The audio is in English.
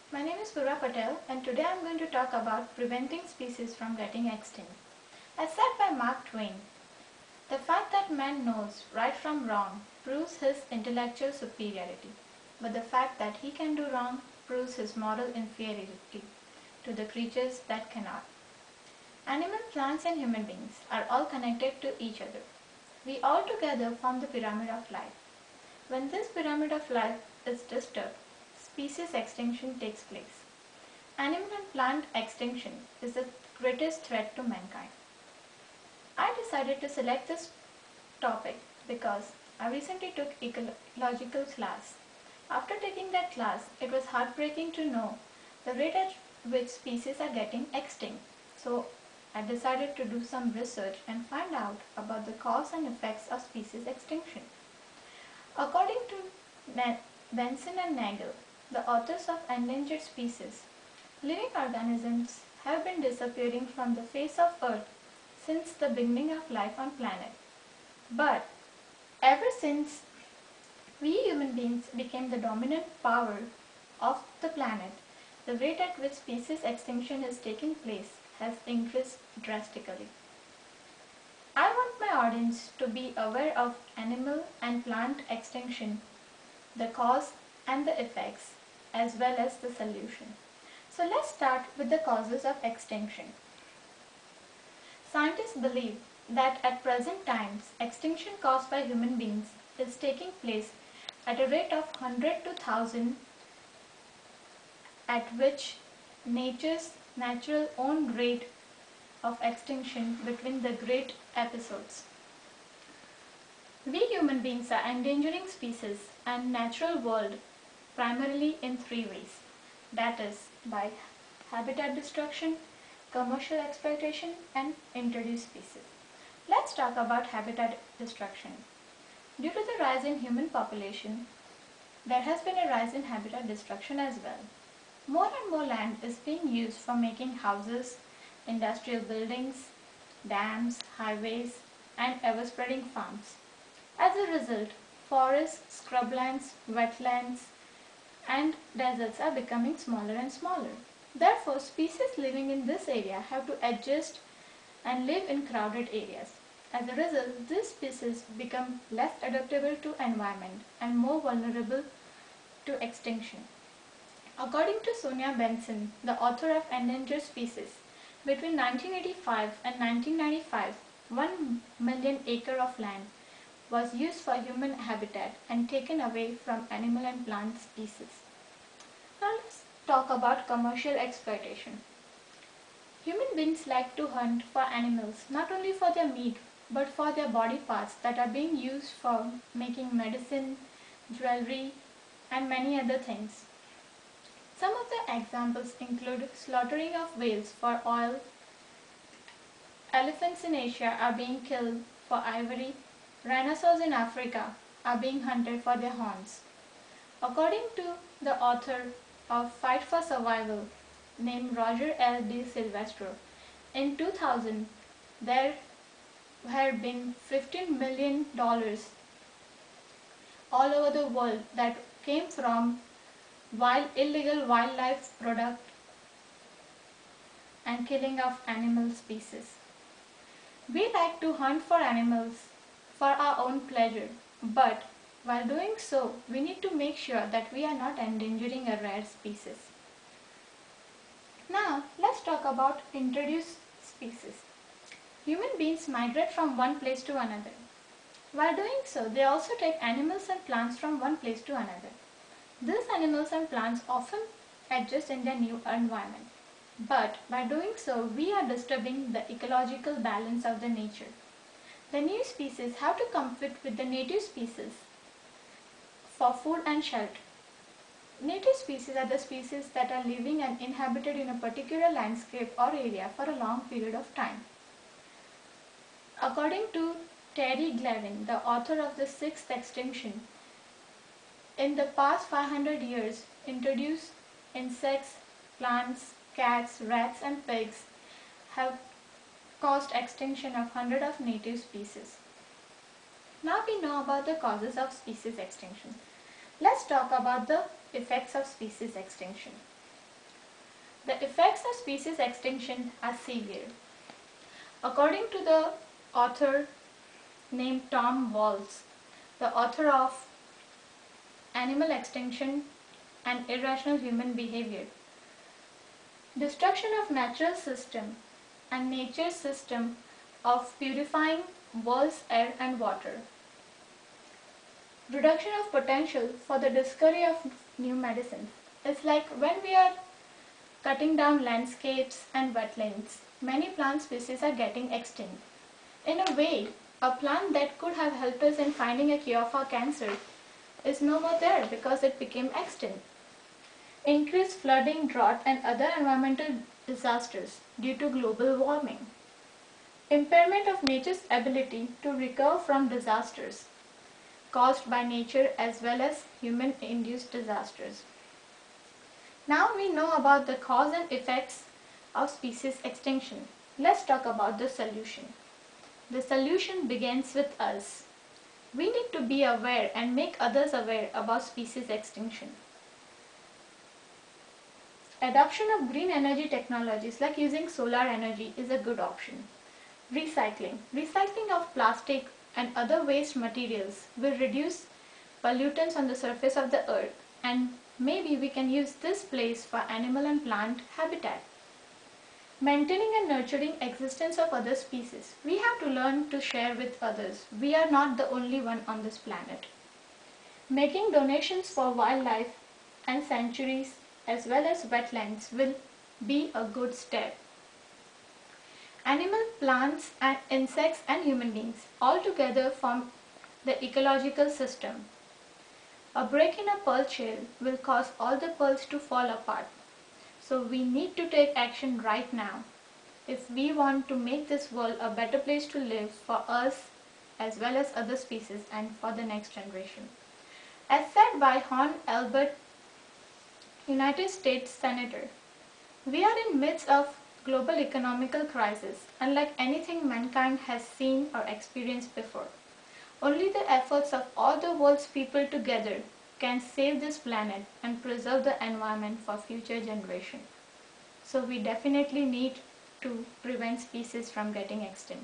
My name is Purva Patel and today I am going to talk about preventing species from getting extinct. As said by Mark Twain, the fact that man knows right from wrong proves his intellectual superiority, but the fact that he can do wrong proves his moral inferiority to the creatures that cannot. Animals, plants and human beings are all connected to each other. We all together form the pyramid of life. When this pyramid of life is disturbed, species extinction takes place. Animal and plant extinction is the greatest threat to mankind. I decided to select this topic because I recently took ecological class. After taking that class, it was heartbreaking to know the rate at which species are getting extinct. So I decided to do some research and find out about the cause and effects of species extinction. According to Benson and Nagel, the authors of Endangered Species, living organisms have been disappearing from the face of Earth since the beginning of life on planet. But ever since we human beings became the dominant power of the planet, the rate at which species extinction is taking place has increased drastically. I want my audience to be aware of animal and plant extinction, the cause and the effects, as well as the solution. So let's start with the causes of extinction. Scientists believe that at present times, extinction caused by human beings is taking place at a rate of 100 to 1000, at which nature's natural own rate of extinction between the great episodes. We human beings are endangering species and natural world primarily in three ways. That is by habitat destruction, commercial exploitation and introduced species. Let's talk about habitat destruction. Due to the rise in human population, there has been a rise in habitat destruction as well. More and more land is being used for making houses, industrial buildings, dams, highways, and ever-spreading farms. As a result, forests, scrublands, wetlands, and deserts are becoming smaller and smaller. Therefore, species living in this area have to adjust and live in crowded areas. As a result, these species become less adaptable to environment and more vulnerable to extinction. According to Sonia Benson, the author of Endangered Species, between 1985 and 1995, 1 million acres of land was used for human habitat and taken away from animal and plant species. Now let's talk about commercial exploitation. Human beings like to hunt for animals not only for their meat but for their body parts that are being used for making medicine, jewelry, and many other things. Some of the examples include slaughtering of whales for oil, elephants in Asia are being killed for ivory, rhinoceros in Africa are being hunted for their horns. According to the author of Fight for Survival, named Roger L. D. Silvestro, in 2000 there had been $15 million all over the world that came from illegal wildlife product and killing of animal species. We like to hunt for animals for our own pleasure, but while doing so, we need to make sure that we are not endangering a rare species. Now, let's talk about introduced species. Human beings migrate from one place to another. While doing so, they also take animals and plants from one place to another. These animals and plants often adjust in their new environment. But by doing so, we are disturbing the ecological balance of the nature. The new species have to compete with the native species for food and shelter. Native species are the species that are living and inhabited in a particular landscape or area for a long period of time. According to Terry Glavin, the author of The Sixth Extinction, in the past 500 years, introduced insects, plants, cats, rats and pigs have caused extinction of hundreds of native species. Now we know about the causes of species extinction. Let's talk about the effects of species extinction. The effects of species extinction are severe. According to the author named Tom Walls, the author of Animal Extinction and Irrational Human Behavior, destruction of natural system and nature's system of purifying world's air and water, reduction of potential for the discovery of new medicines. It's like when we are cutting down landscapes and wetlands, many plant species are getting extinct. In a way, a plant that could have helped us in finding a cure for cancer is no more there because it became extinct. Increased flooding, drought and other environmental disasters due to global warming. Impairment of nature's ability to recover from disasters caused by nature as well as human-induced disasters. Now we know about the cause and effects of species extinction. Let's talk about the solution. The solution begins with us. We need to be aware and make others aware about species extinction. Adoption of green energy technologies like using solar energy is a good option. Recycling. Recycling of plastic and other waste materials will reduce pollutants on the surface of the earth, and maybe we can use this place for animal and plant habitat. Maintaining and nurturing existence of other species. We have to learn to share with others. We are not the only one on this planet. Making donations for wildlife and sanctuaries as well as wetlands will be a good step. Animal, plants and insects and human beings all together form the ecological system. A break in a pearl shell will cause all the pearls to fall apart. So we need to take action right now if we want to make this world a better place to live for us as well as other species and for the next generation. As said by Hon. Albert, United States Senator, we are in midst of global economical crisis unlike anything mankind has seen or experienced before. Only the efforts of all the world's people together can save this planet and preserve the environment for future generations. So we definitely need to prevent species from getting extinct.